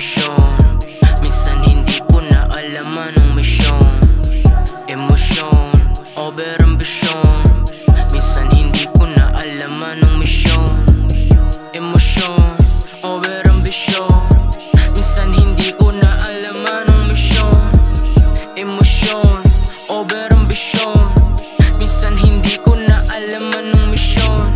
ambisyon. Minsan hindi ko na alam anong misyon. Emosyon, over ambisyon. Minsan hindi ko na alam anong misyon. Emosyon, over ambisyon. Minsan hindi ko na alam anong misyon. Emosyon, over ambisyon. Minsan hindi ko na alam anong misyon.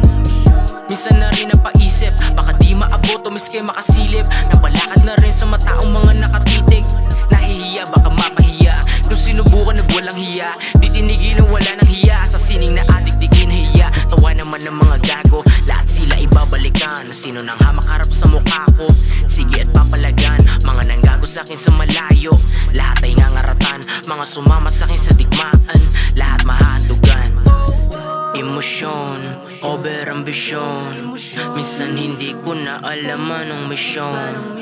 Minsan na rin napaisip, baka di maabot o miski makasilip. Napalakad na rin sa mataong mga nakatitig. Nahihiya, baka mapahiya. Nung sinubukan nagwalang hiya, di tinigilan wala ng hiya. Sa sining na adik di kinahiya. Tawa naman ng mga gago, lahat sila ibabalikan. Sino nang hamak harap sa mukha ko? Sige at papalagan, mga nanggago sa akin sa malayo. Lahat ay ngangaratan, mga sumama sa akin sa digmaan. Lahat mahandugan. Emosyon, over ambisyon. Minsan hindi ko na alam anong misyon.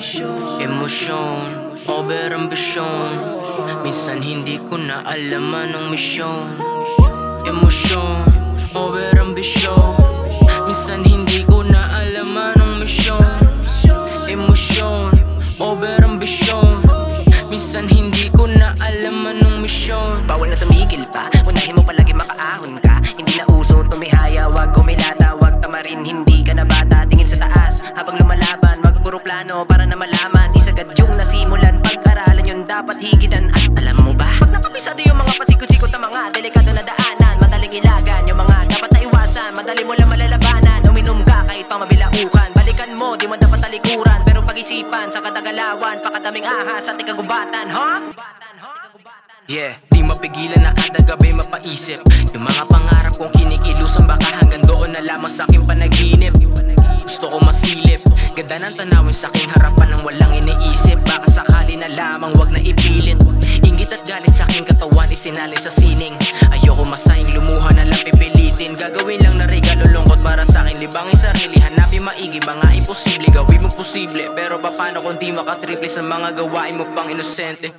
Emosyon, over ambisyon. Minsan hindi ko na alam anong misyon. Emosyon, over ambisyon. Minsan hindi ko na alam anong misyon. Emosyon, over ambisyon. Minsan hindi ko na alam anong misyon. Bawal na tumigil pa, unahin mo palagi makaahon ka. Hindi na uso tumihaya, wag kumilata, wag tamarin, hindi ka na bata. Tingin sa taas, habang lumalaban, wag puro plano para na malaman. Isagad yung nasimulan, pag-aralan yun dapat higitan. At alam mo ba, pag napapisado yung mga pasikot-sikot na mga delikado na daanan, madaling ilagan yung mga dapat na iwasan. Madali mo lang malalabanan, uminom ka kahit pang mabilaukan. Balikan mo, di mo dapat talikuran, pero pag-isipan sa kadagalawan, pakadaming ahas at ikagubatan, huh? Yeah, di mapigilan na kada gabi mapaisip. Yung mga pangarap kong kinikilusan, baka hanggang doon na lamang sa aking panaginip. Gusto ko masilip, ganda ng tanawin sa aking harapan nang walang iniisip. Baka sakali na lamang wag na ipilit. Inggit at galit sa aking katawan isinalin sa sining. Ayoko masayang lumuha na lang pipilitin. Gagawin lang na regalo lungkot para sa akin. Libangin sarili, hanapin maigi, mga imposible gawin mo posible. Pero paano kung di makatriple sa mga gawain mo pang inosente?